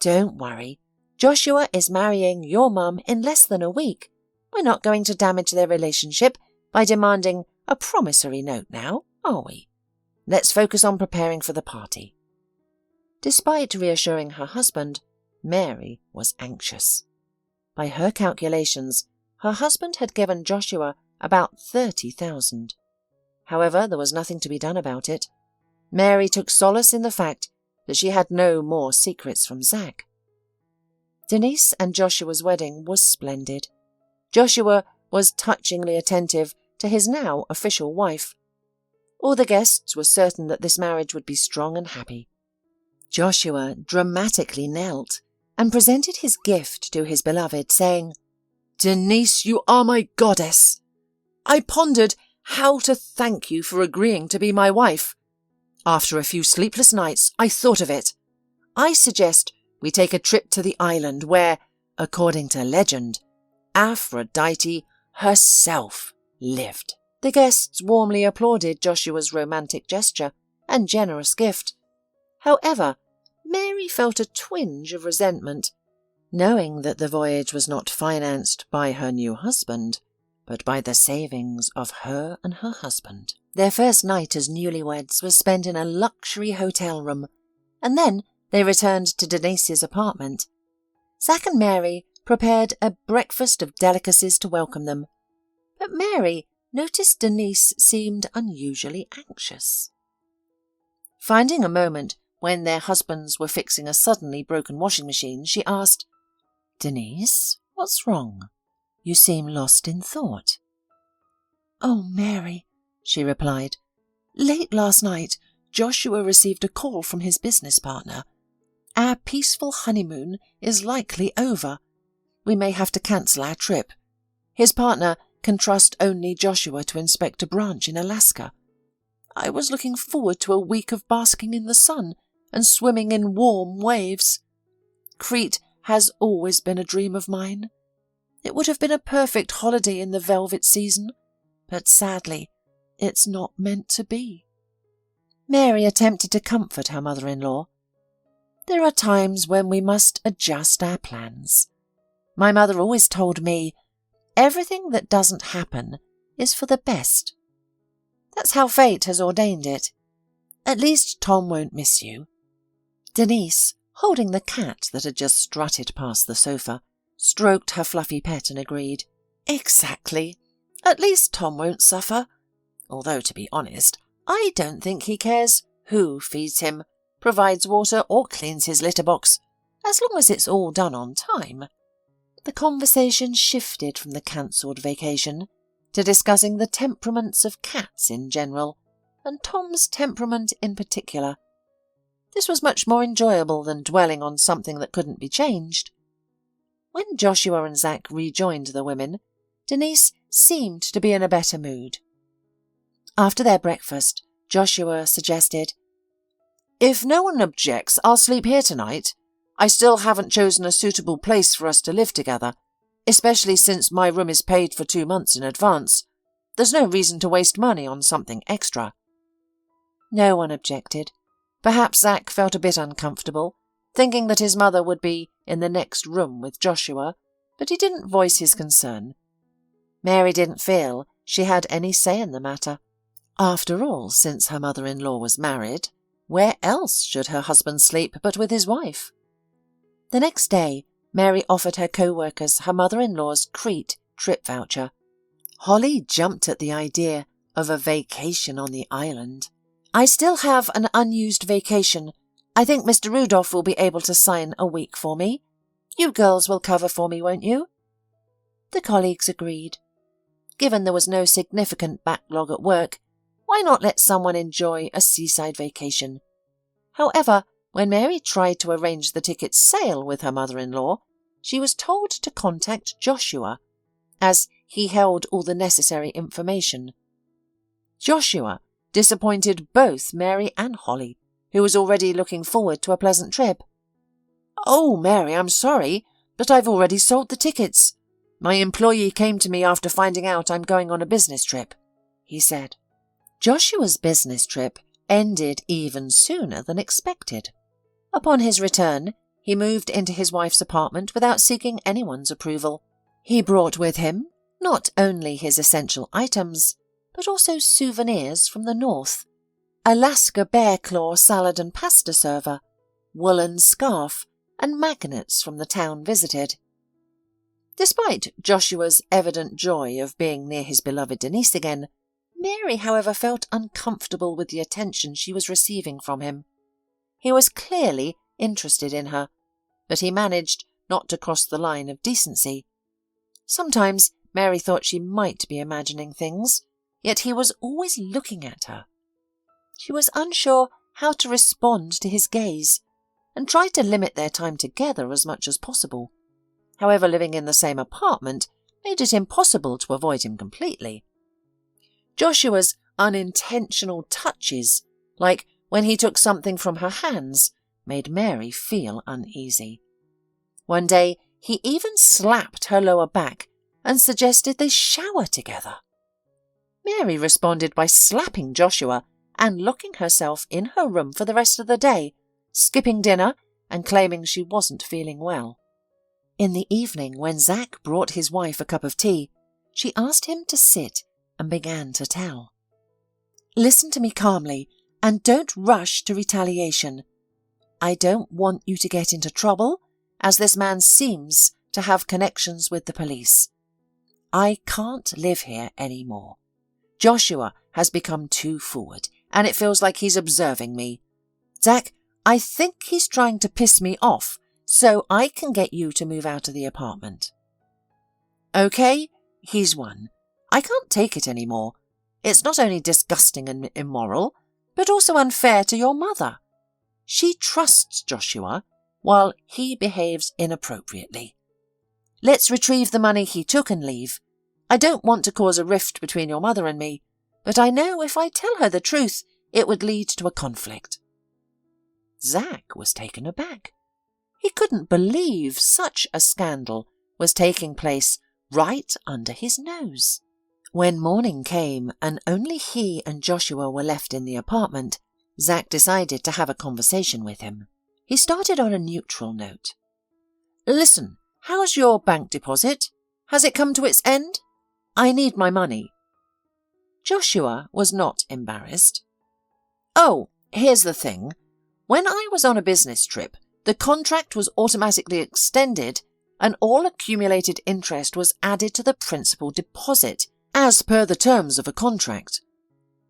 Speaker 1: "Don't worry. Joshua is marrying your mum in less than a week. We're not going to damage their relationship by demanding a promissory note now, are we? Let's focus on preparing for the party." Despite reassuring her husband, Mary was anxious. By her calculations, her husband had given Joshua about 30,000. However, there was nothing to be done about it. Mary took solace in the fact that she had no more secrets from Zach. Denise and Joshua's wedding was splendid. Joshua was touchingly attentive to his now official wife. All the guests were certain that this marriage would be strong and happy. Joshua dramatically knelt and presented his gift to his beloved, saying, "Denise, you are my goddess. I pondered how to thank you for agreeing to be my wife. After a few sleepless nights, I thought of it. I suggest we take a trip to the island where, according to legend, Aphrodite herself lived." The guests warmly applauded Joshua's romantic gesture and generous gift. However, Mary felt a twinge of resentment, knowing that the voyage was not financed by her new husband, but by the savings of her and her husband. Their first night as newlyweds was spent in a luxury hotel room, and then they returned to Denise's apartment. Zach and Mary prepared a breakfast of delicacies to welcome them, but Mary noticed Denise seemed unusually anxious. Finding a moment when their husbands were fixing a suddenly broken washing machine, she asked, "Denise, what's wrong? You seem lost in thought." "Oh, Mary," she replied, "late last night Joshua received a call from his business partner. Our peaceful honeymoon is likely over. we may have to cancel our trip. His partner can trust only Joshua to inspect a branch in Alaska. I was looking forward to a week of basking in the sun and swimming in warm waves. Crete has always been a dream of mine. It would have been a perfect holiday in the velvet season, but sadly, it's not meant to be." Mary attempted to comfort her mother-in-law. "There are times when we must adjust our plans. My mother always told me, everything that doesn't happen is for the best. That's how fate has ordained it. At least Tom won't miss you." Denise, holding the cat that had just strutted past the sofa, stroked her fluffy pet and agreed. "Exactly. At least Tom won't suffer. Although, to be honest, I don't think he cares who feeds him, provides water or cleans his litter box, as long as it's all done on time." The conversation shifted from the cancelled vacation to discussing the temperaments of cats in general, and Tom's temperament in particular. This was much more enjoyable than dwelling on something that couldn't be changed. When Joshua and Zack rejoined the women, Denise seemed to be in a better mood. After their breakfast, Joshua suggested, "If no one objects, I'll sleep here tonight. I still haven't chosen a suitable place for us to live together, especially since my room is paid for 2 months in advance. There's no reason to waste money on something extra." No one objected. Perhaps Zack felt a bit uncomfortable, thinking that his mother would be in the next room with Joshua, but he didn't voice his concern. Mary didn't feel she had any say in the matter. After all, since her mother-in-law was married, where else should her husband sleep but with his wife? The next day, Mary offered her co-workers her mother-in-law's Crete trip voucher. Holly jumped at the idea of a vacation on the island. "I still have an unused vacation. I think Mr. Rudolph will be able to sign a week for me. You girls will cover for me, won't you?" The colleagues agreed. Given there was no significant backlog at work, why not let someone enjoy a seaside vacation? However, when Mary tried to arrange the ticket sale with her mother-in-law, she was told to contact Joshua, as he held all the necessary information. Joshua disappointed both Mary and Holly, who was already looking forward to a pleasant trip. "Oh, Mary, I'm sorry, but I've already sold the tickets. My employee came to me after finding out I'm going on a business trip," he said. Joshua's business trip ended even sooner than expected. Upon his return, he moved into his wife's apartment without seeking anyone's approval. He brought with him not only his essential items, but also souvenirs from the north: Alaska bear claw salad and pasta server, woolen scarf, and magnets from the town visited. Despite Joshua's evident joy of being near his beloved Denise again, Mary, however, felt uncomfortable with the attention she was receiving from him. He was clearly interested in her, but he managed not to cross the line of decency. Sometimes Mary thought she might be imagining things, yet he was always looking at her. She was unsure how to respond to his gaze, and tried to limit their time together as much as possible. However, living in the same apartment made it impossible to avoid him completely. Joshua's unintentional touches, like when he took something from her hands, made Mary feel uneasy. One day he even slapped her lower back and suggested they shower together. Mary responded by slapping Joshua and locking herself in her room for the rest of the day, skipping dinner and claiming she wasn't feeling well. In the evening, when Zack brought his wife a cup of tea, she asked him to sit and began to tell. "Listen to me calmly and don't rush to retaliation. I don't want you to get into trouble, as this man seems to have connections with the police. I can't live here anymore. Joshua has become too forward, and it feels like he's observing me. Zack, I think he's trying to piss me off so I can get you to move out of the apartment." "Okay, he's won. I can't take it anymore. It's not only disgusting and immoral, but also unfair to your mother. She trusts Joshua, while he behaves inappropriately. Let's retrieve the money he took and leave. I don't want to cause a rift between your mother and me, but I know if I tell her the truth, it would lead to a conflict." Zack was taken aback. He couldn't believe such a scandal was taking place right under his nose. When morning came and only he and Joshua were left in the apartment, Zack decided to have a conversation with him. He started on a neutral note. "Listen, how's your bank deposit? Has it come to its end? I need my money." Joshua was not embarrassed. "Oh, here's the thing. When I was on a business trip, the contract was automatically extended and all accumulated interest was added to the principal deposit, as per the terms of a contract.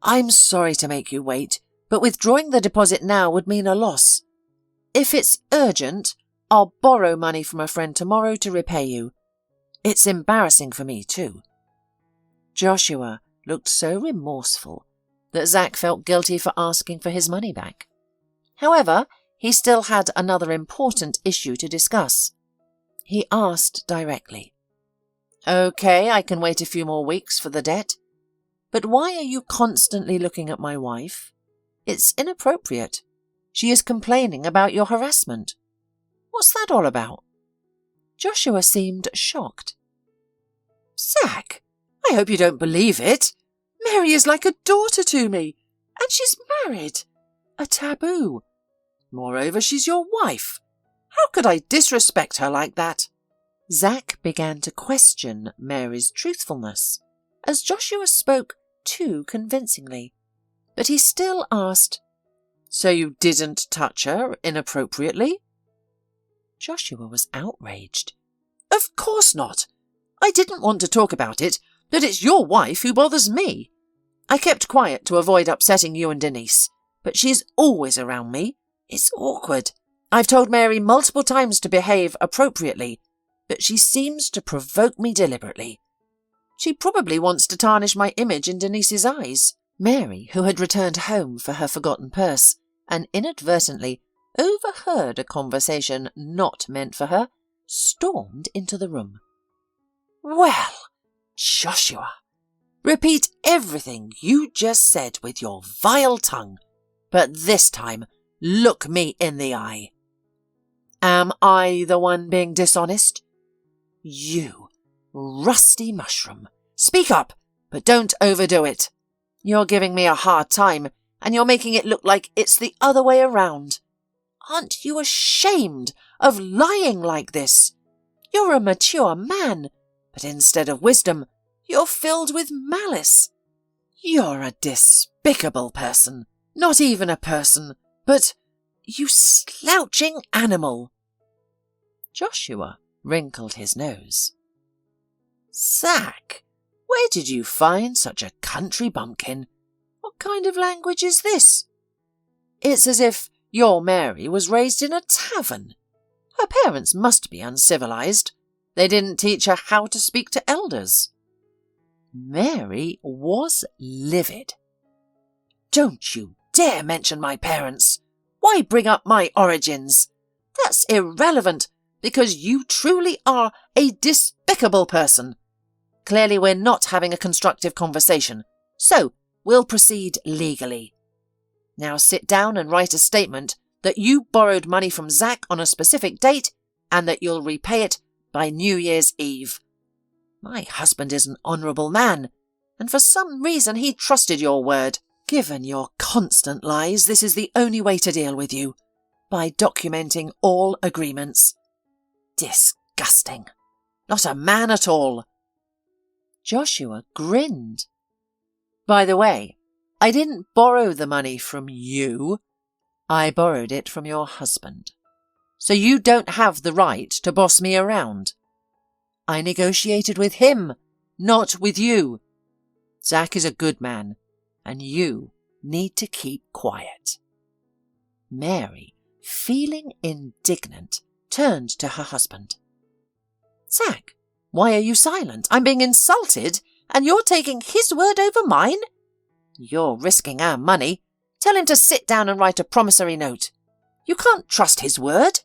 Speaker 1: I'm sorry to make you wait, but withdrawing the deposit now would mean a loss. If it's urgent, I'll borrow money from a friend tomorrow to repay you. It's embarrassing for me too." Joshua looked so remorseful that Zack felt guilty for asking for his money back. However, he still had another important issue to discuss. He asked directly, "Okay, I can wait a few more weeks for the debt. But why are you constantly looking at my wife? It's inappropriate. She is complaining about your harassment. What's that all about?" Joshua seemed shocked. "Zack, I hope you don't believe it. Mary is like a daughter to me, and she's married. A taboo. Moreover, she's your wife. How could I disrespect her like that?" Zack began to question Mary's truthfulness, as Joshua spoke too convincingly. But he still asked, "So you didn't touch her inappropriately?" Joshua was outraged. "Of course not. I didn't want to talk about it, but it's your wife who bothers me. I kept quiet to avoid upsetting you and Denise, but she's always around me. It's awkward. I've told Mary multiple times to behave appropriately, but she seems to provoke me deliberately. She probably wants to tarnish my image in Denise's eyes." Mary, who had returned home for her forgotten purse and inadvertently overheard a conversation not meant for her, stormed into the room. "Well, Joshua, repeat everything you just said with your vile tongue, but this time look me in the eye. Am I the one being dishonest? You, rusty mushroom, speak up, but don't overdo it. You're giving me a hard time, and you're making it look like it's the other way around. Aren't you ashamed of lying like this? You're a mature man, but instead of wisdom, you're filled with malice. You're a despicable person. Not even a person, but you slouching animal." Joshua wrinkled his nose. "Zack, where did you find such a country bumpkin? What kind of language is this? It's as if your Mary was raised in a tavern. Her parents must be uncivilized. They didn't teach her how to speak to elders." Mary was livid. "Don't you dare mention my parents. Why bring up my origins? That's irrelevant, because you truly are a despicable person. Clearly we're not having a constructive conversation, so we'll proceed legally. Now sit down and write a statement that you borrowed money from Zack on a specific date and that you'll repay it by New Year's Eve. My husband is an honourable man, and for some reason he trusted your word. Given your constant lies, this is the only way to deal with you, by documenting all agreements. Disgusting. Not a man at all." Joshua grinned. "By the way, I didn't borrow the money from you. I borrowed it from your husband. So you don't have the right to boss me around. I negotiated with him, not with you. Zack is a good man, and you need to keep quiet." Mary, feeling indignant, turned to her husband. "Zack, why are you silent? I'm being insulted, and you're taking his word over mine? You're risking our money. Tell him to sit down and write a promissory note. You can't trust his word."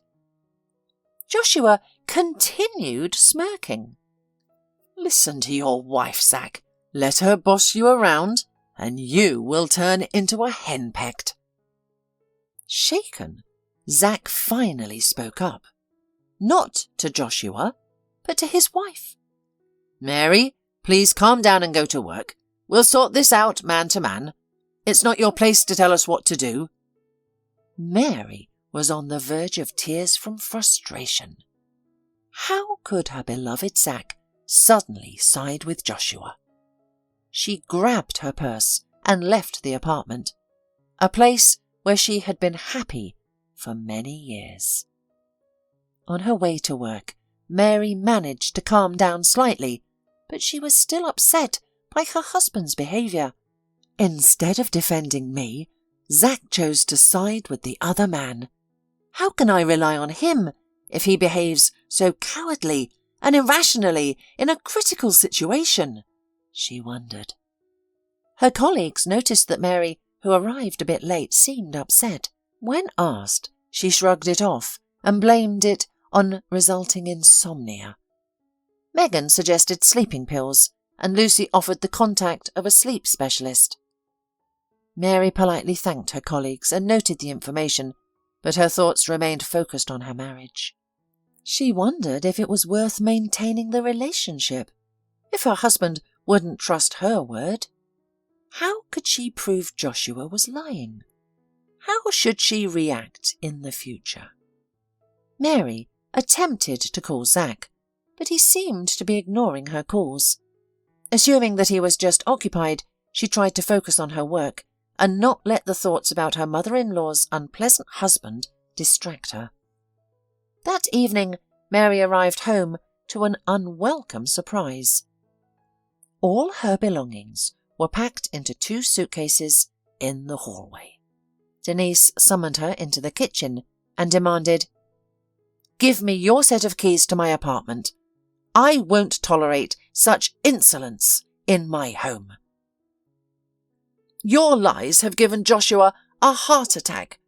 Speaker 1: Joshua continued smirking. "Listen to your wife, Zack. Let her boss you around, and you will turn into a henpecked." Shaken, Zack finally spoke up. Not to Joshua, but to his wife. "Mary, please calm down and go to work. We'll sort this out man to man. It's not your place to tell us what to do." Mary was on the verge of tears from frustration. How could her beloved Zack suddenly side with Joshua? She grabbed her purse and left the apartment, a place where she had been happy for many years. On her way to work, Mary managed to calm down slightly, but she was still upset by her husband's behaviour. Instead of defending me, Zack chose to side with the other man. How can I rely on him if he behaves so cowardly and irrationally in a critical situation? She wondered. Her colleagues noticed that Mary, who arrived a bit late, seemed upset. When asked, she shrugged it off and blamed it on resulting insomnia. Megan suggested sleeping pills, and Lucy offered the contact of a sleep specialist. Mary politely thanked her colleagues and noted the information, but her thoughts remained focused on her marriage. She wondered if it was worth maintaining the relationship, if her husband wouldn't trust her word. How could she prove Joshua was lying? How should she react in the future? Mary attempted to call Zack, but he seemed to be ignoring her calls. Assuming that he was just occupied, she tried to focus on her work and not let the thoughts about her mother-in-law's unpleasant husband distract her. That evening, Mary arrived home to an unwelcome surprise. All her belongings were packed into 2 suitcases in the hallway. Denise summoned her into the kitchen and demanded, "Give me your set of keys to my apartment. I won't tolerate such insolence in my home. Your lies have given Joshua a heart attack.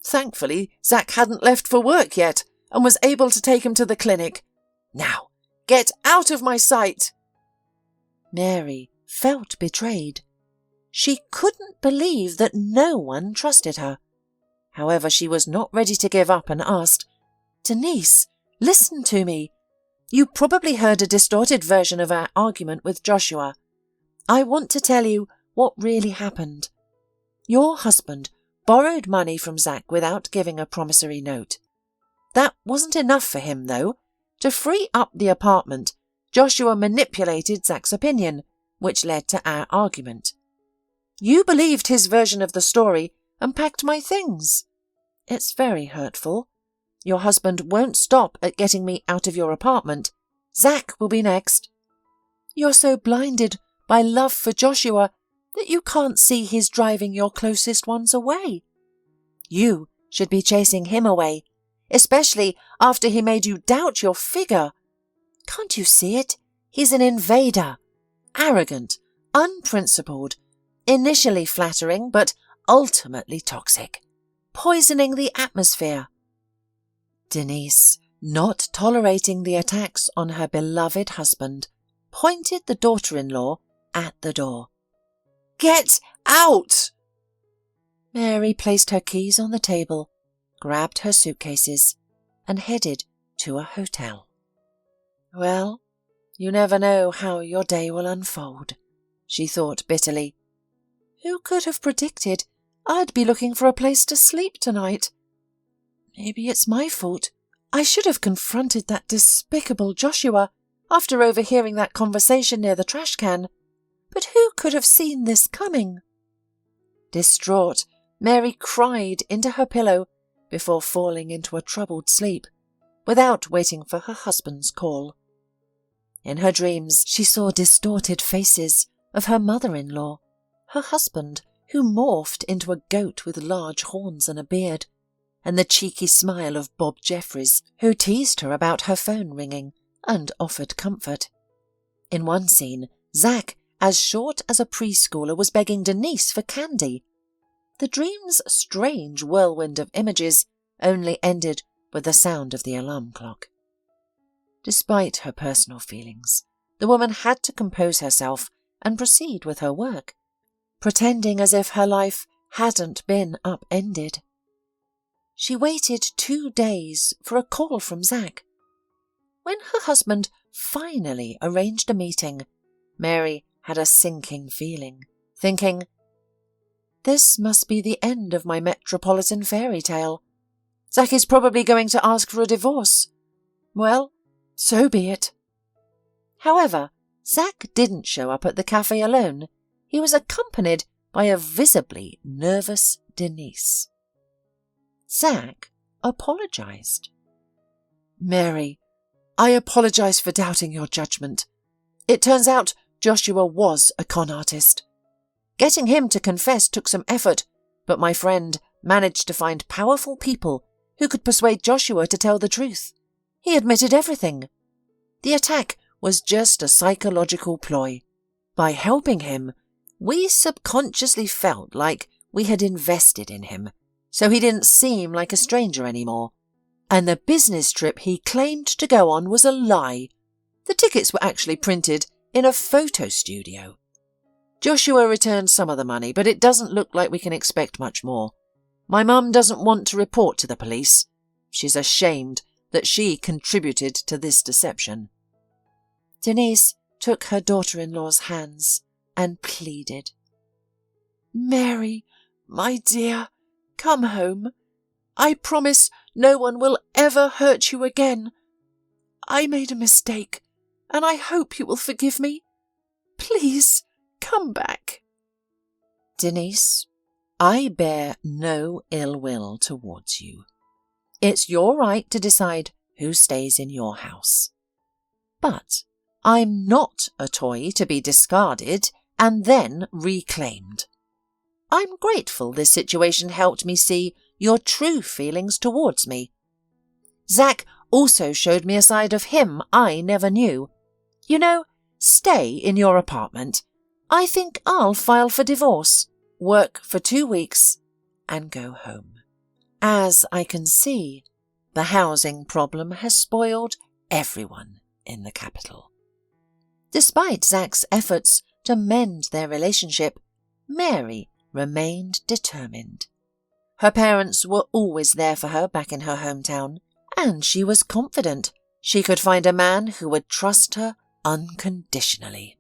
Speaker 1: Thankfully, Zack hadn't left for work yet and was able to take him to the clinic. Now, get out of my sight." Mary felt betrayed. She couldn't believe that no one trusted her. However, she was not ready to give up and asked, "Denise, listen to me. You probably heard a distorted version of our argument with Joshua. I want to tell you what really happened. Your husband borrowed money from Zack without giving a promissory note. That wasn't enough for him, though. To free up the apartment, Joshua manipulated Zack's opinion, which led to our argument. You believed his version of the story and packed my things. It's very hurtful. Your husband won't stop at getting me out of your apartment. Zack will be next. You're so blinded by love for Joshua that you can't see he's driving your closest ones away. You should be chasing him away, especially after he made you doubt your figure. Can't you see it? He's an invader, arrogant, unprincipled, initially flattering but ultimately toxic, poisoning the atmosphere." Denise, not tolerating the attacks on her beloved husband, pointed the daughter-in-law at the door. "Get out!" Mary placed her keys on the table, grabbed her suitcases, and headed to a hotel. Well, you never know how your day will unfold, she thought bitterly. Who could have predicted I'd be looking for a place to sleep tonight? Maybe it's my fault. I should have confronted that despicable Joshua after overhearing that conversation near the trash can. But who could have seen this coming? Distraught, Mary cried into her pillow before falling into a troubled sleep, without waiting for her husband's call. In her dreams, she saw distorted faces of her mother-in-law, her husband, who morphed into a goat with large horns and a beard, and the cheeky smile of Bob Jeffries, who teased her about her phone ringing and offered comfort. In one scene, Zack, as short as a preschooler, was begging Denise for candy. The dream's strange whirlwind of images only ended with the sound of the alarm clock. Despite her personal feelings, the woman had to compose herself and proceed with her work, pretending as if her life hadn't been upended. She waited 2 days for a call from Zach. When her husband finally arranged a meeting, Mary had a sinking feeling, thinking, "This must be the end of my metropolitan fairy tale. Zach is probably going to ask for a divorce. Well, so be it." However, Zach didn't show up at the cafe alone. He was accompanied by a visibly nervous Denise. Zach apologized. "Mary, I apologize for doubting your judgment. It turns out Joshua was a con artist. Getting him to confess took some effort, but my friend managed to find powerful people who could persuade Joshua to tell the truth. He admitted everything. The attack was just a psychological ploy. By helping him, we subconsciously felt like we had invested in him, so he didn't seem like a stranger anymore. And the business trip he claimed to go on was a lie. The tickets were actually printed in a photo studio. Joshua returned some of the money, but it doesn't look like we can expect much more. My mum doesn't want to report to the police. She's ashamed that she contributed to this deception." Denise took her daughter-in-law's hands and pleaded. "Mary, my dear, come home. I promise no one will ever hurt you again. I made a mistake, and I hope you will forgive me. Please, come back." "Denise, I bear no ill will towards you. It's your right to decide who stays in your house. But I'm not a toy to be discarded and then reclaimed. I'm grateful this situation helped me see your true feelings towards me. Zach also showed me a side of him I never knew. You know, stay in your apartment. I think I'll file for divorce, work for 2 weeks, and go home. As I can see, the housing problem has spoiled everyone in the capital." Despite Zach's efforts to mend their relationship, Mary remained determined. Her parents were always there for her back in her hometown, and she was confident she could find a man who would trust her unconditionally.